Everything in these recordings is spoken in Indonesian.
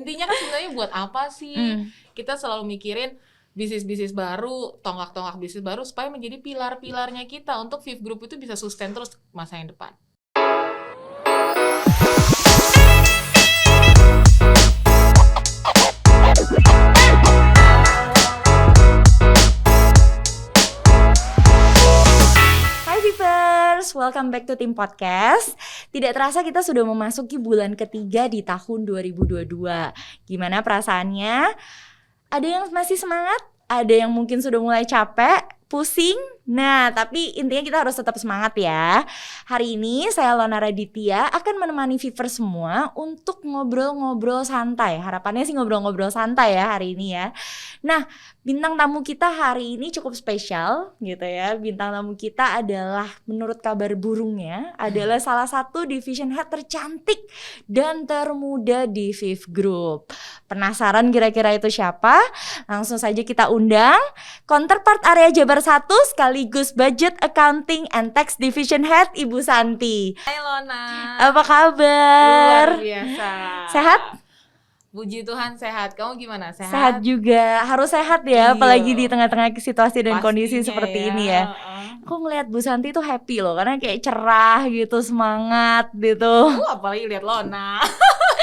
intinya kan sebenarnya buat apa sih kita selalu mikirin bisnis baru, tonggak-tonggak bisnis baru supaya menjadi pilar-pilarnya kita untuk Viv Group itu bisa sustain terus masa yang depan. Welcome back to Tim Podcast. Tidak terasa kita sudah memasuki bulan ketiga di tahun 2022. Gimana perasaannya? Ada yang masih semangat? Ada yang mungkin sudah mulai capek, pusing? Nah, tapi intinya kita harus tetap semangat ya. Hari ini saya Lona Raditya akan menemani Vivers semua untuk ngobrol-ngobrol santai. Harapannya sih ngobrol-ngobrol santai ya hari ini ya. Nah, bintang tamu kita hari ini cukup spesial gitu ya. Bintang tamu kita adalah menurut kabar burungnya adalah salah satu division head tercantik dan termuda di Viv Group. Penasaran kira-kira itu siapa? Langsung saja kita undang counterpart area Jabar 1 sekaligus budget accounting and tax division head Ibu Santi. Hai Lona. Apa kabar? Luar biasa. Sehat? Puji Tuhan sehat. Kamu gimana? Sehat? Sehat juga. Harus sehat ya, apalagi di tengah-tengah situasi dan pastinya kondisi seperti ini ya. Aku ngelihat Bu Santi tuh happy loh, karena kayak cerah gitu, semangat gitu. Apalagi lihat Lona.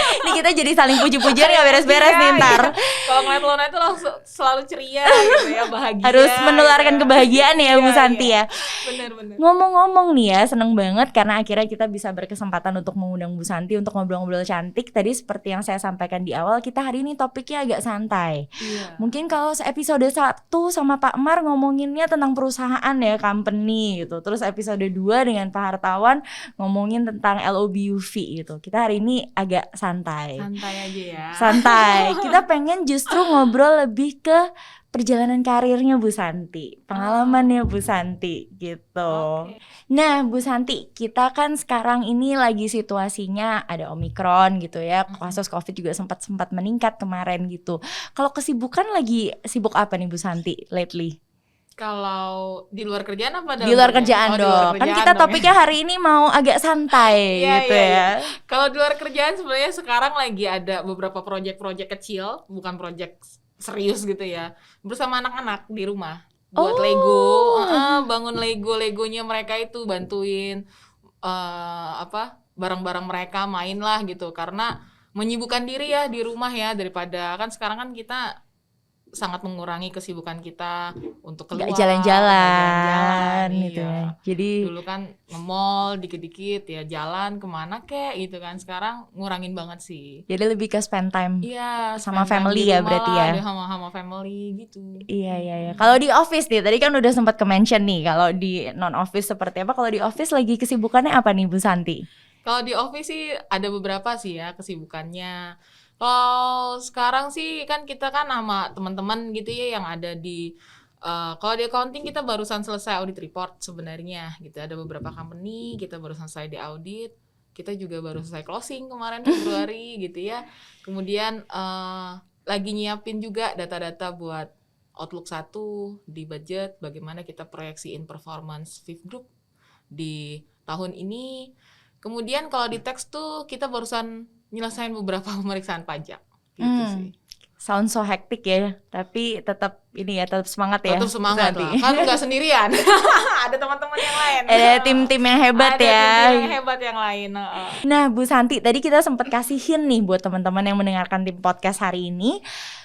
Ini kita jadi saling puji-pujian gak beres-beres nih ntar. Kalau ngeliat Lona itu langsung selalu ceria gitu ya, bahagia. Harus menularkan gitu. kebahagiaan ya Bu Santi ya. Bener-bener. Ngomong-ngomong nih ya, seneng banget karena akhirnya kita bisa berkesempatan untuk mengundang Bu Santi untuk ngobrol-ngobrol cantik. Tadi seperti yang saya sampaikan di awal, kita hari ini topiknya agak santai. Mungkin kalau episode 1 sama Pak Mar ngomonginnya tentang perusahaan ya, company gitu. Terus episode 2 dengan Pak Hartawan ngomongin tentang LOBUV gitu. Kita hari ini agak santai Santai aja ya. Santai. Kita pengen justru ngobrol lebih ke perjalanan karirnya Bu Santi, pengalamannya Bu Santi gitu. Nah Bu Santi, kita kan sekarang ini lagi situasinya ada Omikron gitu ya, kasus COVID juga sempat meningkat kemarin gitu. Kalau kesibukan lagi sibuk apa nih Bu Santi lately? Kalau di luar kerjaan apa? Di luar kerjaan dong. Kan kita topiknya hari ini mau agak santai gitu ya. Kalau di luar kerjaan sebenarnya sekarang lagi ada beberapa proyek-proyek kecil, bukan proyek serius gitu ya. Bersama anak-anak di rumah buat Lego, bangun Legonya mereka itu, bantuin barang-barang mereka main lah gitu. Karena menyibukkan diri ya di rumah ya, daripada kan sekarang kan kita sangat mengurangi kesibukan kita untuk keluar, jalan-jalan gitu iya. ya. Jadi dulu kan nge-mall dikit-dikit ya, jalan kemana kek gitu kan. Sekarang ngurangin banget sih. Jadi lebih ke spend time sama spend family time ya berarti ya. Sama family gitu. Iya. Kalau di office nih, tadi kan udah sempat ke-mention nih, kalau di non-office seperti apa? Kalau di office lagi kesibukannya apa nih Bu Santi? Kalau di office sih ada beberapa sih ya kesibukannya. Kalau sekarang sih kan kita kan sama teman-teman gitu ya yang ada di kalau di accounting kita barusan selesai audit report sebenarnya gitu. Ada beberapa company kita baru selesai di audit. Kita juga baru selesai closing kemarin Februari gitu ya. Kemudian lagi nyiapin juga data-data buat Outlook 1 di budget, bagaimana kita proyeksiin performance Viv Group di tahun ini. Kemudian kalau di tax tuh kita barusan nyelesain beberapa pemeriksaan pajak gitu sih. Sound so hectic ya, tapi tetap ini ya, tetap semangat ya. Tetap semangat lah, kan nggak sendirian. Ada teman-teman yang lain. Ada tim-tim yang hebat ya. Ada tim yang hebat yang lain. Nah Bu Santi, tadi kita sempat kasihin nih buat teman-teman yang mendengarkan tim podcast hari ini,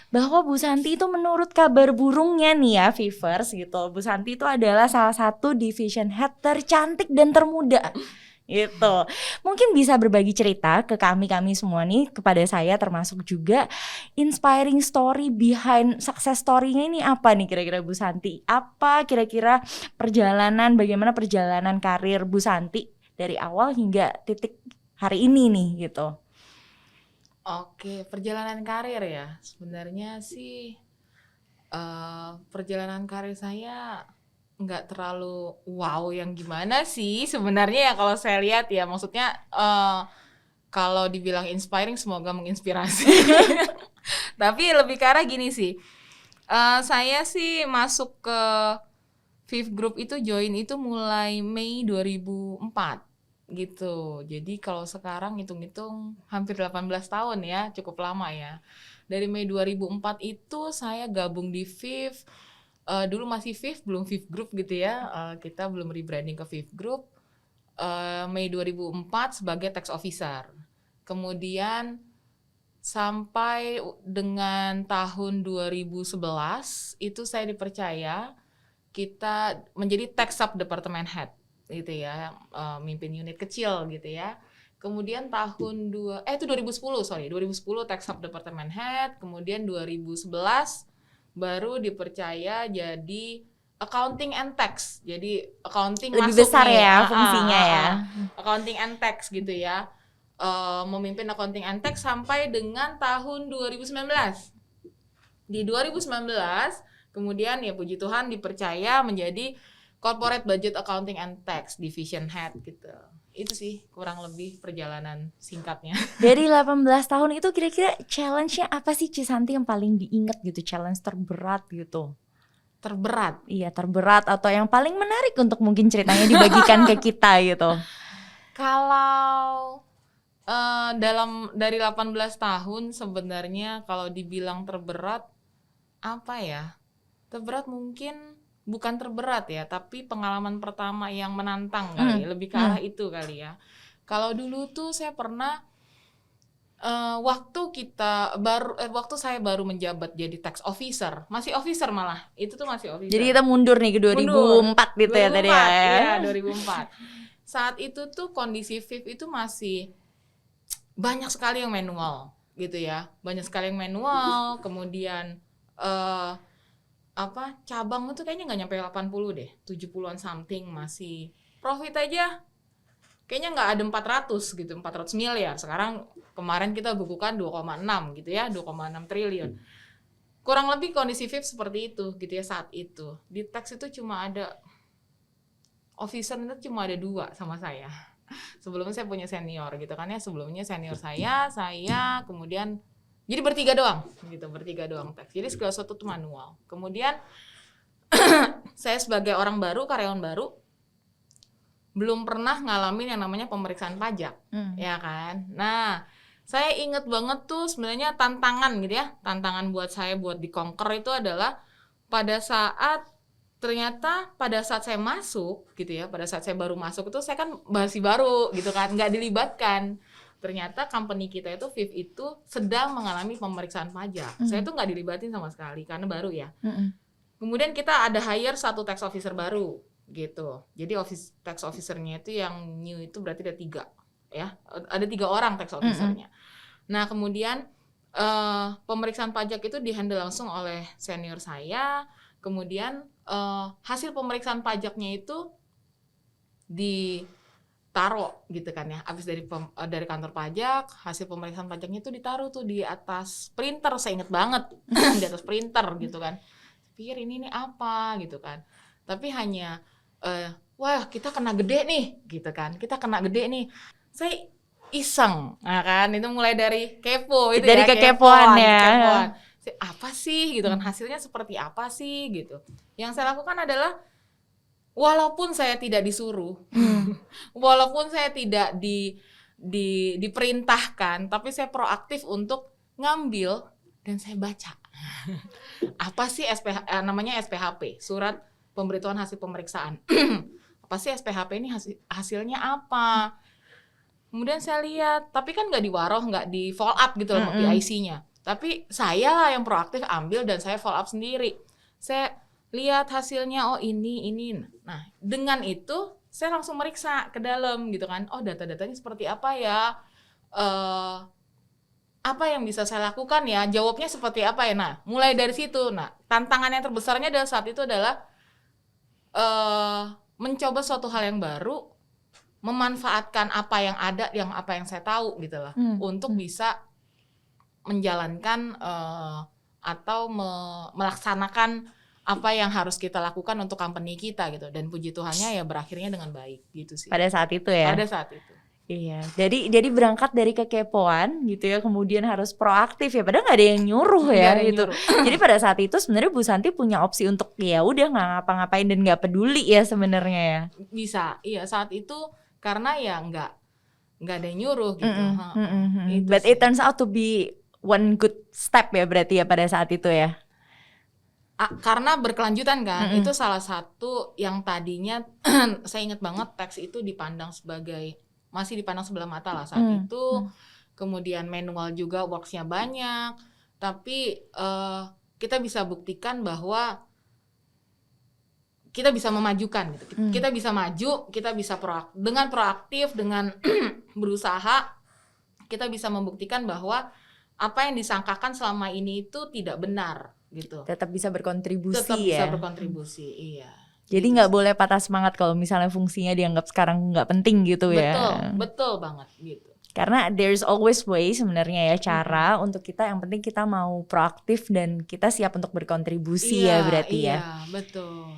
bahwa Bu Santi itu menurut kabar burungnya nih ya Vivers gitu, Bu Santi itu adalah salah satu division head tercantik dan termuda gitu. Mungkin bisa berbagi cerita ke kami semua nih, kepada saya termasuk juga, inspiring story behind success story-nya ini apa nih kira-kira Bu Santi? Apa kira-kira bagaimana perjalanan karir Bu Santi dari awal hingga titik hari ini nih gitu? Oke, perjalanan karir ya. Sebenarnya sih perjalanan karir saya nggak terlalu wow yang gimana sih sebenarnya ya, kalau saya lihat ya. Maksudnya kalau dibilang inspiring, semoga menginspirasi. Tapi lebih ke arah gini sih, saya sih masuk ke Viv Group itu join itu mulai Mei 2004 gitu. Jadi kalau sekarang hitung-hitung hampir 18 tahun ya, cukup lama ya. Dari Mei 2004 itu saya gabung di VIV. Dulu masih VIV, belum VIV Group gitu ya. Kita belum rebranding ke VIV Group. Mei 2004 sebagai tax officer. Kemudian sampai dengan tahun 2011 itu saya dipercaya kita menjadi tax sub department head gitu ya, mimpin unit kecil gitu ya. Kemudian tahun 2010 tax sub department head, kemudian 2011 baru dipercaya jadi accounting and tax. Jadi accounting lebih masuk besar nih, ya fungsinya ya. accounting and tax gitu ya. Memimpin accounting and tax sampai dengan tahun 2019. Di 2019 kemudian ya puji Tuhan dipercaya menjadi Corporate Budget Accounting and Tax Division Head gitu. Itu sih kurang lebih perjalanan singkatnya. Dari 18 tahun itu kira-kira challenge-nya apa sih Cisanti yang paling diingat gitu, challenge terberat gitu? Terberat? Iya, terberat atau yang paling menarik untuk mungkin ceritanya dibagikan ke kita gitu. Kalau dari 18 tahun sebenarnya kalau dibilang terberat apa ya? Terberat mungkin bukan terberat ya, tapi pengalaman pertama yang menantang kali, lebih ke arah itu kali ya. Kalau dulu tuh saya pernah waktu saya baru menjabat jadi tax officer, masih officer malah, itu tuh masih officer. Jadi kita mundur nih ke 2004 gitu 2004, ya tadi ya. Iya, 2004. Saat itu tuh kondisi VIV itu masih banyak sekali yang manual gitu ya, banyak sekali yang manual, kemudian cabang itu kayaknya nggak nyampe 80 deh, 70-an something, masih profit aja kayaknya nggak ada 400 gitu, 400 miliar. Sekarang kemarin kita bukukan 2,6 gitu ya, 2,6 triliun. Kurang lebih kondisi VIV seperti itu gitu ya saat itu. Di tax itu cuma ada officer itu cuma ada 2 sama saya. Sebelumnya saya punya senior gitu kan ya, sebelumnya senior saya kemudian jadi bertiga doang tax. Jadi segala sesuatu tuh manual. Kemudian saya sebagai orang baru, karyawan baru, belum pernah ngalamin yang namanya pemeriksaan pajak, ya kan. Nah, saya inget banget tuh sebenarnya tantangan gitu ya, tantangan buat saya buat di-conquer itu adalah pada saat saya masuk gitu ya, pada saat saya baru masuk itu saya kan masih baru gitu kan, nggak dilibatkan. Ternyata company kita itu VIV itu sedang mengalami pemeriksaan pajak. Saya tuh nggak dilibatin sama sekali karena baru ya. Kemudian kita ada hire 1 tax officer baru gitu. Jadi tax officer-nya itu yang new itu berarti ada 3 ya. Ada 3 orang tax officer-nya. Nah kemudian pemeriksaan pajak itu dihandle langsung oleh senior saya. Kemudian hasil pemeriksaan pajaknya itu ditaruh gitu kan ya, habis dari kantor pajak, hasil pemeriksaan pajaknya itu ditaruh tuh di atas printer, saya inget banget di atas printer gitu kan. Pikir ini apa gitu kan, tapi hanya wah kita kena gede nih gitu kan, saya iseng, nah kan itu mulai dari kepo itu dari ya, kekepoan ya. Apa sih gitu kan, hasilnya seperti apa sih gitu. Yang saya lakukan adalah walaupun saya tidak disuruh, walaupun saya tidak diperintahkan, tapi saya proaktif untuk ngambil dan saya baca. Apa sih namanya SPHP, surat pemberitahuan hasil pemeriksaan. Apa sih SPHP ini, hasilnya apa? Kemudian saya lihat, tapi kan nggak diwaroh, nggak di follow up gitu loh di IC-nya. Tapi saya lah yang proaktif ambil dan saya follow up sendiri. Saya lihat hasilnya, oh ini. Nah, dengan itu saya langsung meriksa ke dalam gitu kan. Oh, data-datanya seperti apa ya? Apa yang bisa saya lakukan ya? Jawabnya seperti apa ya? Nah, mulai dari situ. Nah, tantangan yang terbesarnya adalah saat itu adalah mencoba suatu hal yang baru, memanfaatkan apa yang ada, apa yang saya tahu gitu lah, untuk bisa menjalankan atau melaksanakan apa yang harus kita lakukan untuk company kita gitu. Dan puji Tuhannya ya berakhirnya dengan baik gitu sih. Pada saat itu ya? Pada saat itu. Iya, jadi berangkat dari kekepoan gitu ya, kemudian harus proaktif ya, padahal nggak ada yang nyuruh ya gitu. Jadi pada saat itu sebenarnya Bu Santi punya opsi untuk ya udah nggak ngapa-ngapain dan nggak peduli ya sebenarnya ya. Bisa, iya saat itu karena ya nggak ada yang nyuruh gitu. Itu But sih. it turns out to be one good step ya berarti ya pada saat itu ya. Karena berkelanjutan kan, itu salah satu yang tadinya saya ingat banget teks itu masih dipandang sebelah mata lah saat itu. Kemudian manual juga worksnya banyak, tapi kita bisa buktikan bahwa kita bisa memajukan gitu. Kita bisa maju, kita bisa dengan proaktif, dengan berusaha, kita bisa membuktikan bahwa apa yang disangkakan selama ini itu tidak benar gitu. Tetap bisa berkontribusi Tetap ya. bisa berkontribusi, iya. Jadi nggak boleh patah semangat kalau misalnya fungsinya dianggap sekarang nggak penting gitu ya. Betul banget gitu. Karena there's always way sebenarnya ya cara untuk kita, yang penting kita mau proaktif dan kita siap untuk berkontribusi ya berarti ya. Iya, betul.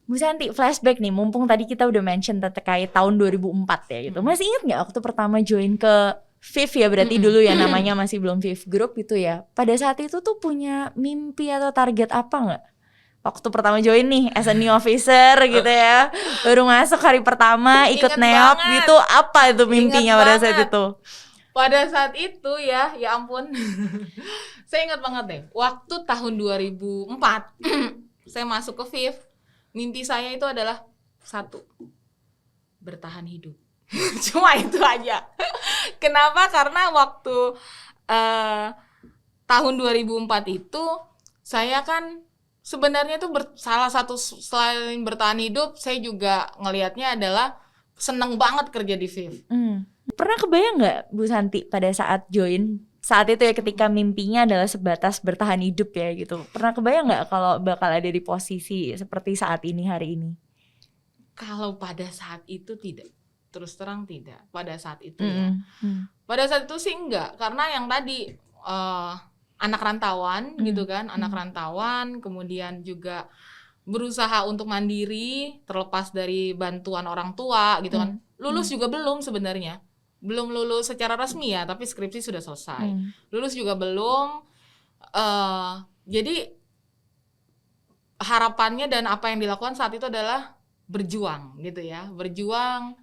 Bu Santi, flashback nih, mumpung tadi kita udah mention terkait tahun 2004 ya gitu. Masih ingat nggak waktu pertama join ke FIF ya berarti dulu ya, namanya masih belum FIF Group itu ya. Pada saat itu tuh punya mimpi atau target apa nggak? Waktu pertama join nih as a new officer gitu ya, baru masuk hari pertama ikut neop gitu, apa itu mimpinya pada saat itu? Pada saat itu ya ampun. Saya ingat banget deh, waktu tahun 2004 saya masuk ke FIF, mimpi saya itu adalah satu, bertahan hidup. Cuma itu aja. Kenapa? Karena waktu tahun 2004 itu saya kan sebenarnya itu salah satu, selain bertahan hidup, saya juga ngelihatnya adalah seneng banget kerja di FIF. Pernah kebayang nggak Bu Santi pada saat join saat itu ya, ketika mimpinya adalah sebatas bertahan hidup ya gitu, pernah kebayang nggak kalau bakal ada di posisi seperti saat ini hari ini? Kalau pada saat itu tidak, terus terang tidak. Pada saat itu ya. Pada saat itu sih enggak, karena yang tadi anak rantauan gitu kan, anak rantauan, kemudian juga berusaha untuk mandiri, terlepas dari bantuan orang tua gitu kan. Lulus juga belum sebenarnya. Belum lulus secara resmi ya, tapi skripsi sudah selesai. Lulus juga belum. Jadi harapannya dan apa yang dilakukan saat itu adalah berjuang gitu ya. Berjuang,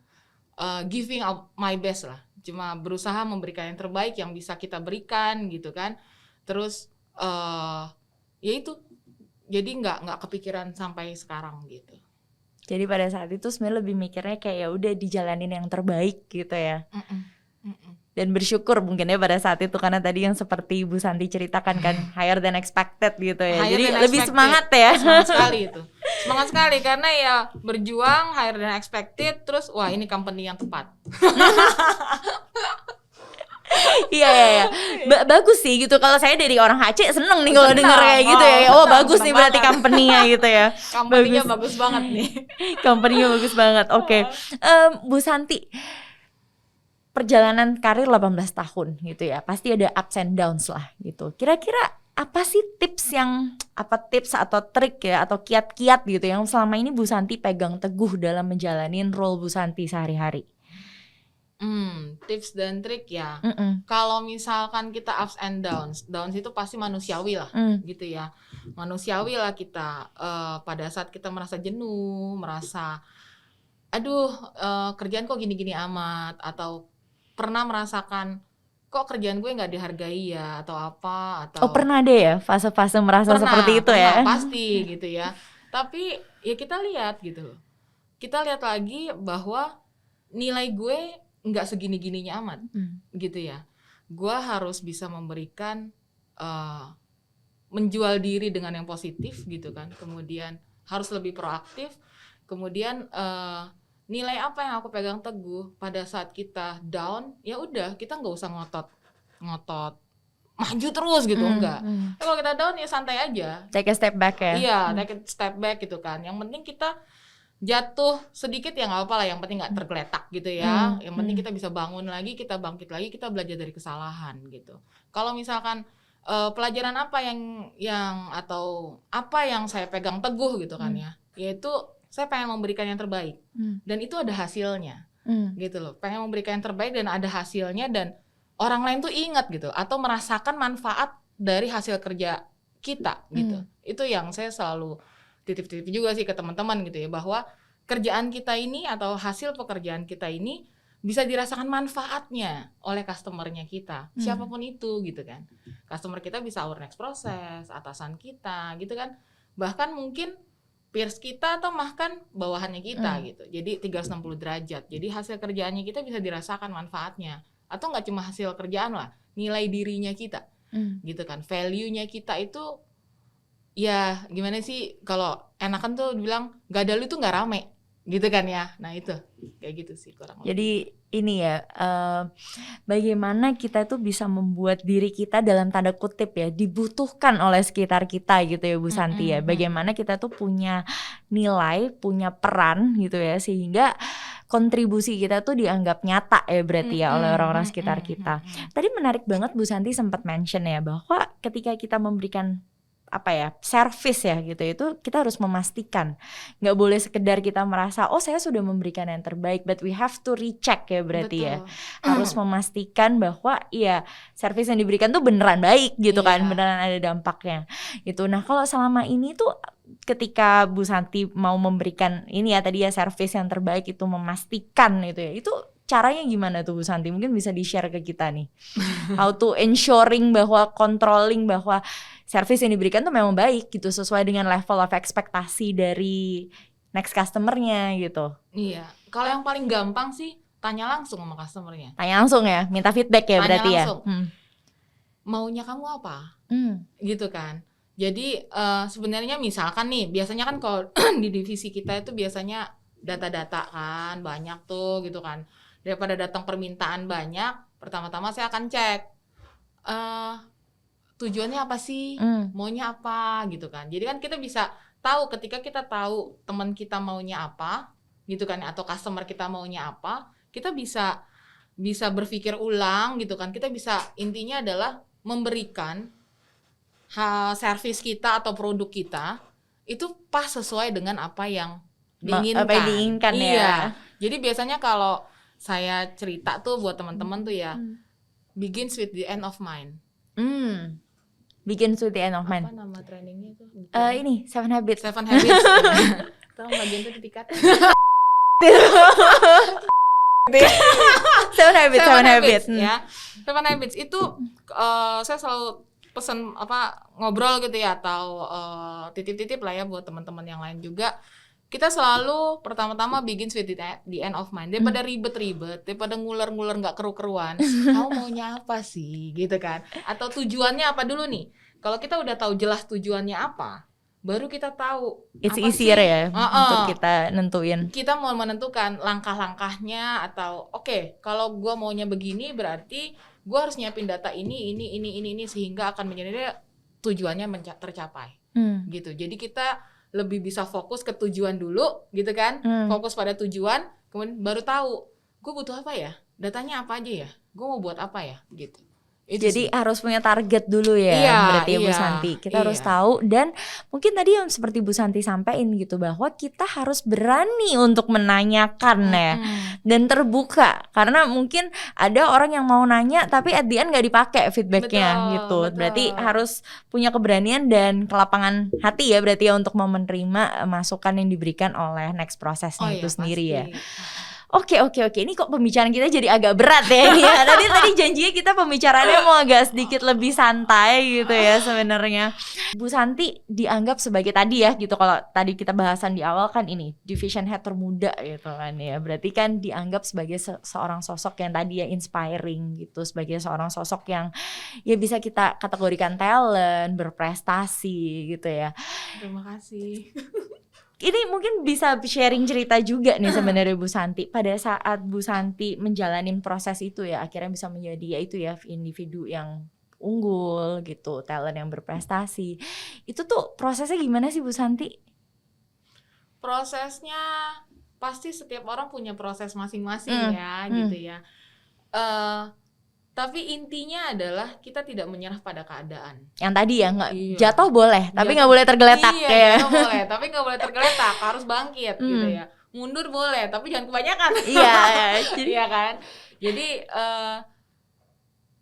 giving up my best lah. Cuma berusaha memberikan yang terbaik yang bisa kita berikan gitu kan. Terus ya itu. Jadi nggak kepikiran sampai sekarang gitu. Jadi pada saat itu sebenarnya lebih mikirnya kayak ya udah dijalanin yang terbaik gitu ya. Dan bersyukur mungkin ya pada saat itu, karena tadi yang seperti Bu Santi ceritakan kan, higher than expected gitu ya. Higher jadi than lebih expected. semangat ya. Semangat sekali itu. Semangat sekali karena ya berjuang higher than expected, terus wah ini company yang tepat. Iya. Bagus sih gitu. Kalau saya dari orang HC seneng nih kalau denger kayak gitu ya. Oh bagus nih berarti company-nya gitu ya. Company-nya bagus banget nih. Company-nya bagus banget. Oke. Bu Santi, perjalanan karir 18 tahun gitu ya, pasti ada ups and downs lah gitu. Kira-kira apa sih tips atau trik ya, atau kiat-kiat gitu yang selama ini Bu Santi pegang teguh dalam menjalanin role Bu Santi sehari-hari? Tips dan trik ya. Kalau misalkan kita ups and downs itu pasti manusiawi lah, gitu ya. Manusiawi lah kita pada saat kita merasa jenuh, merasa aduh kerjaan kok gini-gini amat, atau pernah merasakan kok kerjaan gue nggak dihargai ya atau apa, atau pernah deh ya fase-fase merasa seperti itu ya. Pasti gitu ya. Tapi ya kita lihat gitu loh. Kita lihat lagi bahwa nilai gue nggak segini-gininya amat gitu ya. Gue harus bisa memberikan menjual diri dengan yang positif gitu kan. Kemudian harus lebih proaktif. Kemudian nilai apa yang aku pegang teguh pada saat kita down, ya udah kita nggak usah ngotot maju terus gitu, enggak. Kalau kita down ya santai aja. Take a step back ya. Iya, take a step back gitu kan. Yang penting kita jatuh sedikit ya nggak apa lah, yang penting nggak tergeletak gitu ya. Yang penting kita bisa bangun lagi, kita bangkit lagi, kita belajar dari kesalahan gitu. Kalau misalkan pelajaran apa yang atau apa yang saya pegang teguh gitu kan ya, yaitu saya pengen memberikan yang terbaik dan itu ada hasilnya gitu loh. Pengen memberikan yang terbaik dan ada hasilnya, dan orang lain tuh ingat gitu atau merasakan manfaat dari hasil kerja kita gitu. Itu yang saya selalu titip-titip juga sih ke teman-teman gitu ya, bahwa kerjaan kita ini atau hasil pekerjaan kita ini bisa dirasakan manfaatnya oleh customernya kita, siapapun itu gitu kan. Customer kita bisa our next process, atasan kita gitu kan, bahkan mungkin peers kita atau bahkan bawahannya kita gitu. Jadi 360 derajat. Jadi hasil kerjaannya kita bisa dirasakan manfaatnya, atau nggak cuma hasil kerjaan lah, nilai dirinya kita gitu kan, value-nya kita itu ya gimana sih, kalau enakan tuh bilang gak ada lu tuh nggak rame gitu kan ya. Nah itu kayak gitu sih kurang lebih. Jadi ini ya, bagaimana kita tuh bisa membuat diri kita dalam tanda kutip ya dibutuhkan oleh sekitar kita gitu ya Bu Santi ya. Bagaimana kita tuh punya nilai, punya peran gitu ya, sehingga kontribusi kita tuh dianggap nyata ya berarti ya oleh orang-orang sekitar kita. Tadi menarik banget Bu Santi sempat mention ya bahwa ketika kita memberikan apa ya, service ya gitu, itu kita harus memastikan, nggak boleh sekedar kita merasa oh saya sudah memberikan yang terbaik, but we have to recheck ya berarti. Betul. Ya harus memastikan bahwa ya service yang diberikan tuh beneran baik gitu kan, beneran ada dampaknya gitu. Nah kalau selama ini tuh ketika Bu Santi mau memberikan ini ya tadi ya service yang terbaik itu, memastikan itu ya, itu caranya gimana tuh Bu Santi? Mungkin bisa di-share ke kita nih. How to ensuring bahwa controlling bahwa service yang diberikan tuh memang baik gitu, sesuai dengan level of ekspektasi dari next customer-nya gitu. Iya. Kalau yang paling gampang sih tanya langsung sama customer-nya. Tanya langsung ya, minta feedback ya. Tanya berarti langsung. Ya. Maunya kamu apa? Gitu kan. Jadi sebenarnya misalkan nih, biasanya kan kalau di divisi kita itu biasanya data-data kan banyak tuh gitu kan. Daripada datang permintaan banyak, pertama-tama saya akan cek tujuannya apa sih, maunya apa gitu kan. Jadi kan kita bisa tahu ketika kita tahu teman kita maunya apa gitu kan, atau customer kita maunya apa, kita bisa berpikir ulang gitu kan. Kita bisa, intinya adalah memberikan service kita atau produk kita itu pas sesuai dengan apa yang diinginkan. Apa yang diinginkan ya. Jadi biasanya kalau saya cerita tuh buat teman-teman tuh ya, begins with the end of mind. Begins with the end of mind. Apa nama trainingnya tuh? Ini 7 Habits. 7 Habits. Tahu bagian itu dikat. 7 Habits. Ya. 7 Habits itu saya selalu pesan ngobrol gitu ya, atau titip-titip lah ya buat teman-teman yang lain juga. Kita selalu pertama-tama begins with the end of mind. Daripada ribet-ribet, daripada nguler-nguler nggak keru-keruan, kamu maunya apa sih gitu kan? Atau tujuannya apa dulu nih? Kalau kita udah tahu jelas tujuannya apa, baru kita tahu it's apa easier sih? Ya untuk kita nentuin. Kita mau menentukan langkah-langkahnya, atau oke, kalau gue maunya begini berarti gue harus nyiapin data ini sehingga akan menjadi tujuannya tercapai. Gitu. Jadi kita lebih bisa fokus ke tujuan dulu gitu kan, fokus pada tujuan, kemudian baru tahu gue butuh apa ya, datanya apa aja ya, gue mau buat apa ya gitu. Jadi harus punya target dulu ya, berarti ya Bu Santi. Kita harus tahu, dan mungkin tadi yang seperti Bu Santi sampaikan gitu, bahwa kita harus berani untuk menanyakan ya, dan terbuka. Karena mungkin ada orang yang mau nanya tapi at the end gak dipakai feedbacknya gitu. Betul. Berarti harus punya keberanian dan kelapangan hati ya berarti ya untuk mau menerima masukan yang diberikan oleh next processnya itu sendiri pasti. Ya. Oke. Ini kok pembicaraan kita jadi agak berat ya ini ya. Tadi janjinya kita pembicaraannya mau agak sedikit lebih santai gitu ya sebenarnya. Bu Santi dianggap sebagai tadi ya gitu, kalau tadi kita bahasan di awal kan ini division head termuda gitu kan ya. Berarti kan dianggap sebagai seorang sosok yang tadi ya inspiring gitu, sebagai seorang sosok yang ya bisa kita kategorikan talent, berprestasi gitu ya. Terima kasih. Ini mungkin bisa sharing cerita juga nih sebenarnya Bu Santi, pada saat Bu Santi menjalanin proses itu ya akhirnya bisa menjadi ya itu ya individu yang unggul gitu, talent yang berprestasi. Itu tuh prosesnya gimana sih Bu Santi? Prosesnya pasti setiap orang punya proses masing-masing gitu ya. Tapi intinya adalah kita tidak menyerah pada keadaan. Yang tadi ya jatuh boleh, tapi nggak boleh tergeletak. Iya, jatuh boleh, tapi nggak boleh tergeletak, harus bangkit gitu ya. Mundur boleh, tapi jangan kebanyakan. Iya kan. Jadi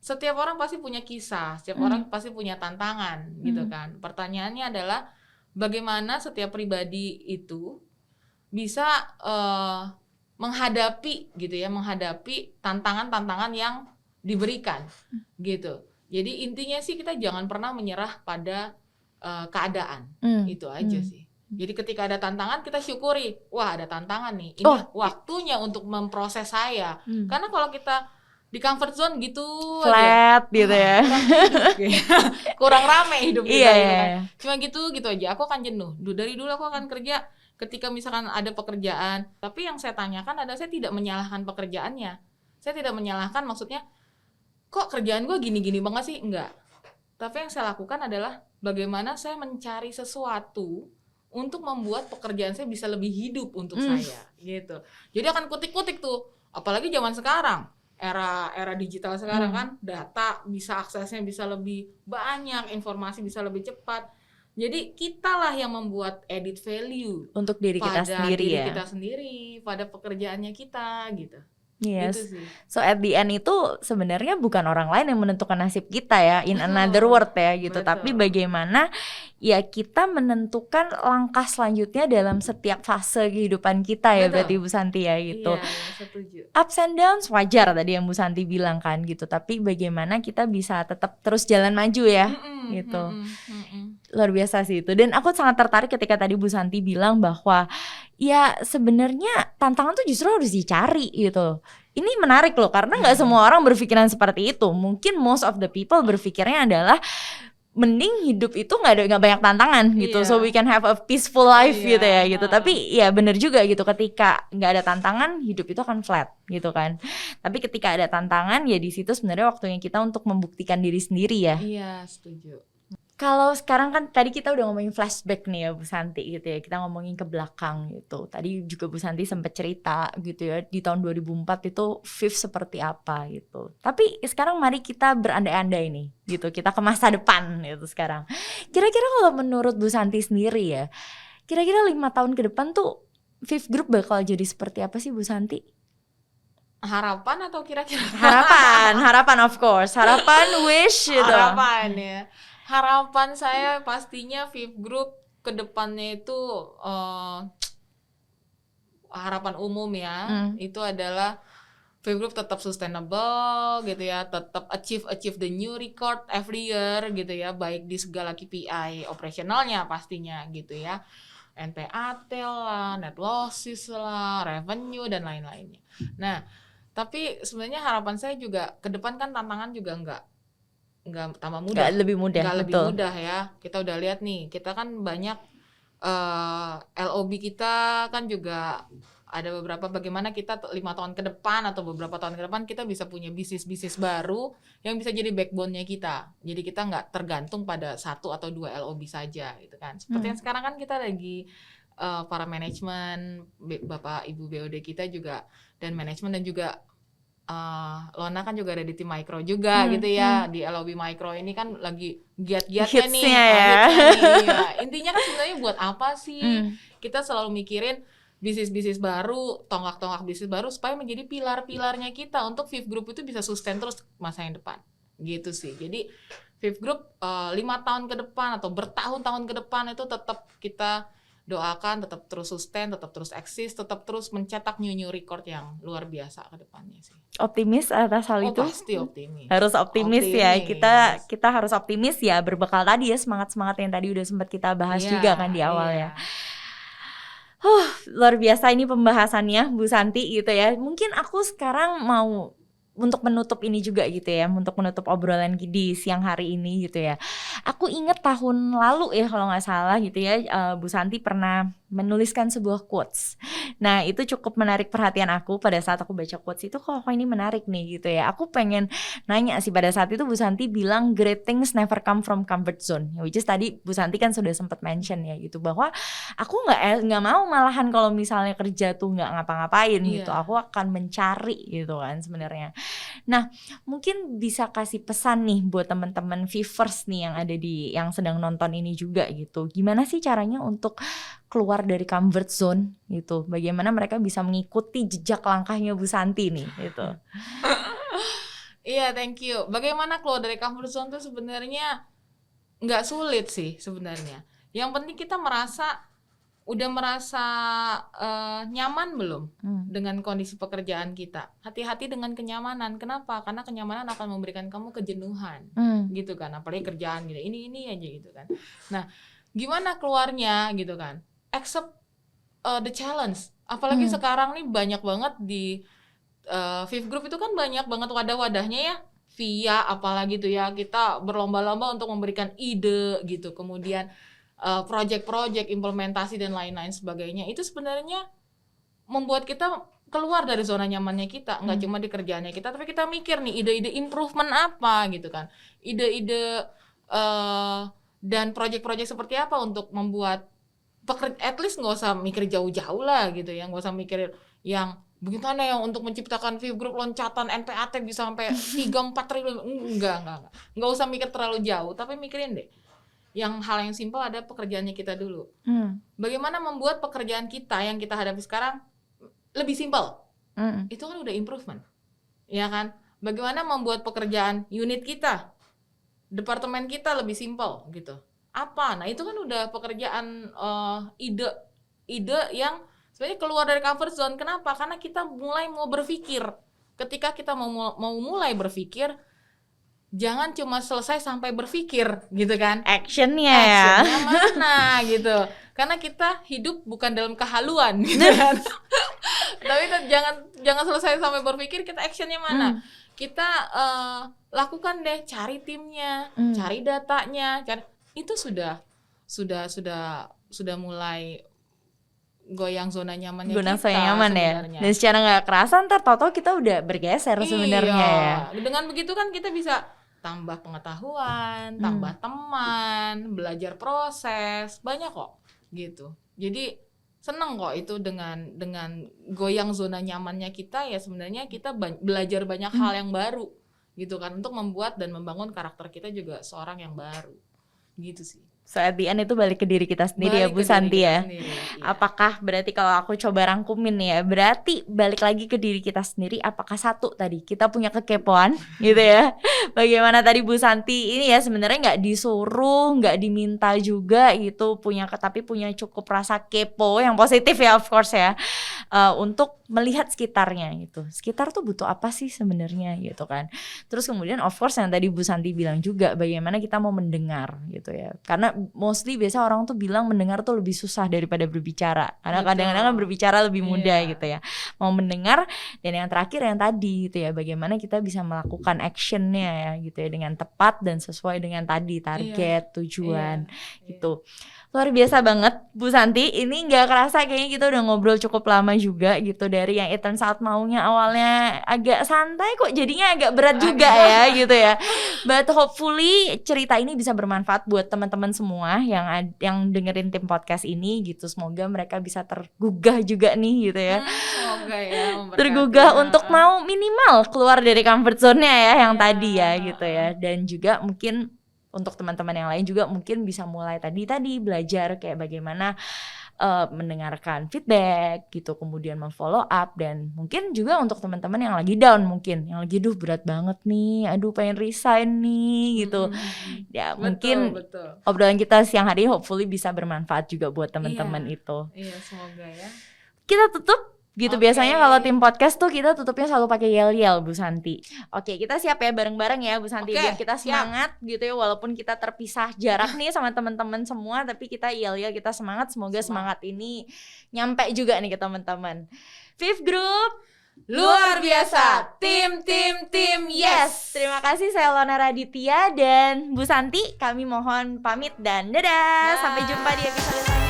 setiap orang pasti punya kisah, setiap orang pasti punya tantangan gitu kan. Pertanyaannya adalah bagaimana setiap pribadi itu bisa menghadapi gitu ya, menghadapi tantangan-tantangan yang diberikan gitu. Jadi intinya sih kita jangan pernah menyerah pada keadaan. Itu aja sih. Jadi ketika ada tantangan kita syukuri, wah ada tantangan nih, ini waktunya untuk memproses saya. Karena kalau kita di comfort zone gitu flat aja, gitu ya, kurang rame hidup kita gitu kan. Iya. Cuma gitu aja, aku akan jenuh. Dari dulu aku akan kerja, ketika misalkan ada pekerjaan, tapi yang saya tanyakan adalah saya tidak menyalahkan pekerjaannya. Saya tidak menyalahkan, maksudnya kok kerjaan gue gini-gini banget sih, enggak. Tapi yang saya lakukan adalah bagaimana saya mencari sesuatu untuk membuat pekerjaan saya bisa lebih hidup untuk saya gitu. Jadi akan kutik-kutik tuh, apalagi zaman sekarang, era digital sekarang kan, data bisa aksesnya bisa lebih banyak, informasi bisa lebih cepat. Jadi kitalah yang membuat edit value untuk diri kita sendiri, pada diri kita sendiri, pada pekerjaannya kita gitu. Yes. Gitu sih. So at the end itu sebenarnya bukan orang lain yang menentukan nasib kita ya, in another word ya gitu. Betul. Tapi bagaimana ya kita menentukan langkah selanjutnya dalam setiap fase kehidupan kita ya. Betul. Berarti Bu Santi ya gitu. Iya, setuju. Ups and downs wajar tadi yang Bu Santi bilang kan gitu. Tapi bagaimana kita bisa tetap terus jalan maju ya gitu. Luar biasa sih itu. Dan aku sangat tertarik ketika tadi Bu Santi bilang bahwa ya sebenarnya tantangan tuh justru harus dicari gitu. Ini menarik loh, karena nggak semua orang berpikiran seperti itu. Mungkin most of the people berpikirnya adalah mending hidup itu nggak banyak tantangan gitu, so we can have a peaceful life gitu ya gitu. Tapi ya bener juga gitu, ketika nggak ada tantangan hidup itu akan flat gitu kan. Tapi ketika ada tantangan ya di situ sebenarnya waktunya kita untuk membuktikan diri sendiri ya. Iya, setuju. Kalau sekarang kan tadi kita udah ngomongin flashback nih ya Bu Santi gitu ya, kita ngomongin ke belakang gitu. Tadi juga Bu Santi sempat cerita gitu ya, di tahun 2004 itu Viv seperti apa gitu. Tapi sekarang mari kita berandai-andai nih gitu, kita ke masa depan gitu sekarang. Kira-kira kalau menurut Bu Santi sendiri ya, kira-kira 5 tahun ke depan tuh Viv Group bakal jadi seperti apa sih Bu Santi? Harapan atau kira-kira? Harapan of course, harapan, wish gitu. Harapan ya. Harapan saya pastinya Viv Group ke depannya itu harapan umum ya, itu adalah Viv Group tetap sustainable gitu ya, tetap achieve the new record every year gitu ya, baik di segala KPI operasionalnya pastinya gitu ya, NPAT lah, net losses lah, revenue dan lain-lainnya. Nah, tapi sebenarnya harapan saya juga ke depan kan tantangan juga enggak tambah mudah, nggak lebih mudah ya. Kita udah lihat nih, kita kan banyak LOB kita kan juga ada beberapa, bagaimana kita 5 tahun ke depan atau beberapa tahun ke depan kita bisa punya bisnis baru yang bisa jadi backbone-nya kita. Jadi kita nggak tergantung pada 1 atau 2 LOB saja gitu kan. Seperti yang sekarang kan kita lagi para manajemen, Bapak Ibu BOD kita juga, dan manajemen dan juga Lona kan juga ada di tim Micro juga gitu ya. Di LOB Micro ini kan lagi giat-giatnya nih, ya. Intinya kan sebenarnya buat apa sih kita selalu mikirin bisnis baru, tonggak-tonggak bisnis baru supaya menjadi pilar-pilarnya kita untuk Viv Group itu bisa sustain terus masa yang depan gitu sih. Jadi Viv Group 5 tahun ke depan atau bertahun-tahun ke depan itu tetap kita doakan tetap terus sustain, tetap terus eksis, tetap terus mencetak new record yang luar biasa ke depannya sih. Optimis atas hal itu? Pasti optimis. Harus optimis ya. Kita harus optimis ya, berbekal tadi ya semangat-semangat yang tadi udah sempat kita bahas juga kan di awal ya. Luar biasa ini pembahasannya Bu Santi gitu ya. Mungkin aku sekarang mau untuk menutup ini juga gitu ya, untuk menutup obrolan di siang hari ini gitu ya. Aku inget tahun lalu ya kalau nggak salah gitu ya, Bu Santi pernah menuliskan sebuah quotes. Nah itu cukup menarik perhatian aku pada saat aku baca quotes itu, kok ini menarik nih gitu ya. Aku pengen nanya sih, pada saat itu Bu Santi bilang great things never come from comfort zone, which is tadi Bu Santi kan sudah sempat mention ya gitu, bahwa aku nggak mau malahan kalau misalnya kerja tuh nggak ngapa-ngapain gitu, aku akan mencari gitu kan sebenarnya. Nah mungkin bisa kasih pesan nih buat teman-teman Vivers nih yang ada yang sedang nonton ini juga gitu, gimana sih caranya untuk keluar dari comfort zone gitu, bagaimana mereka bisa mengikuti jejak langkahnya Bu Santi nih gitu. Iya, thank you. Bagaimana keluar dari comfort zone tuh sebenarnya nggak sulit sih sebenarnya. Yang penting kita merasa udah merasa nyaman belum dengan kondisi pekerjaan kita? Hati-hati dengan kenyamanan. Kenapa? Karena kenyamanan akan memberikan kamu kejenuhan, gitu kan. Apalagi kerjaan gitu, ini aja gitu kan. Nah, gimana keluarnya gitu kan? Accept the challenge. Apalagi sekarang nih banyak banget di Fifth Group itu kan banyak banget wadah-wadahnya ya. Via apalagi tuh ya, kita berlomba-lomba untuk memberikan ide gitu. Kemudian project-project, implementasi dan lain-lain sebagainya. Itu sebenarnya membuat kita keluar dari zona nyamannya kita, nggak cuma di kerjaannya kita, tapi kita mikir nih ide-ide improvement apa gitu kan, ide-ide dan project-project seperti apa untuk membuat at least nggak usah mikir jauh-jauh lah gitu ya, nggak usah mikir yang bagaimana yang untuk menciptakan Fifth Group loncatan NPAT bisa sampai 3-4 triliun, nggak usah mikir terlalu jauh, tapi mikirin deh yang hal yang simpel, ada pekerjaannya kita dulu. Bagaimana membuat pekerjaan kita yang kita hadapi sekarang lebih simpel? Itu kan udah improvement, ya kan? Bagaimana membuat pekerjaan unit kita, departemen kita lebih simpel gitu? Apa? Nah itu kan udah pekerjaan ide yang sebenarnya keluar dari comfort zone. Kenapa? Karena kita mulai mau berpikir. Ketika kita mau mulai berpikir, jangan cuma selesai sampai berpikir gitu kan, actionnya mana gitu, karena kita hidup bukan dalam kehaluan gitu kan. Tapi jangan selesai sampai berpikir, kita actionnya mana, kita lakukan deh, cari timnya, cari datanya, itu sudah mulai goyang zona nyamannya kita sebenarnya. Dan secara nggak kerasa ntar tau-tau kita udah bergeser sebenarnya ya. Dengan begitu kan kita bisa tambah pengetahuan, tambah teman, belajar proses, banyak kok gitu. Jadi seneng kok itu dengan goyang zona nyamannya kita ya, sebenarnya kita belajar banyak hal yang baru gitu kan, untuk membuat dan membangun karakter kita juga seorang yang baru gitu sih. So at the end itu balik ke diri kita sendiri ya Bu Santi ya. Apakah berarti kalau aku coba rangkumin ya, berarti balik lagi ke diri kita sendiri. Apakah satu tadi kita punya kekepoan gitu ya. Bagaimana tadi Bu Santi ini ya, sebenarnya nggak disuruh, nggak diminta juga gitu, tapi punya cukup rasa kepo yang positif ya, of course ya, untuk melihat sekitarnya gitu. Sekitar tuh butuh apa sih sebenarnya gitu kan. Terus kemudian of course yang tadi Bu Santi bilang juga, bagaimana kita mau mendengar gitu ya. Karena mostly biasa orang tuh bilang mendengar tuh lebih susah daripada berbicara. Karena kadang-kadang kan berbicara lebih mudah gitu ya. Mau mendengar, dan yang terakhir yang tadi gitu ya, bagaimana kita bisa melakukan actionnya ya gitu ya, dengan tepat dan sesuai dengan tadi target, tujuan gitu. Luar biasa banget Bu Santi, ini gak kerasa kayaknya kita udah ngobrol cukup lama juga gitu. Dari yang It Turns Out maunya awalnya agak santai kok jadinya agak berat juga ya gitu ya. But hopefully cerita ini bisa bermanfaat buat teman-teman semua yang dengerin tim podcast ini gitu. Semoga mereka bisa tergugah juga nih gitu ya. Semoga ya, tergugah untuk mau minimal keluar dari comfort zone-nya ya yang tadi ya gitu ya. Dan juga mungkin untuk teman-teman yang lain juga mungkin bisa mulai tadi belajar kayak bagaimana mendengarkan feedback gitu, kemudian memfollow up, dan mungkin juga untuk teman-teman yang lagi down, mungkin yang lagi berat banget nih, pengen resign nih gitu. Ya mungkin obrolan kita siang hari hopefully bisa bermanfaat juga buat teman-teman itu. Iya, semoga ya. Kita tutup gitu. Biasanya kalau tim podcast tuh kita tutupnya selalu pakai yel-yel Bu Santi. Oke, kita siap ya bareng-bareng ya Bu Santi, biar kita semangat gitu ya, walaupun kita terpisah jarak nih sama teman-teman semua, tapi kita yel-yel, kita semangat. Semoga semangat ini nyampe juga nih ke teman-teman. Fifth Group luar biasa, tim yes. Terima kasih, saya Lona Raditya dan Bu Santi, kami mohon pamit dan dadah. Sampai jumpa di episode selanjutnya.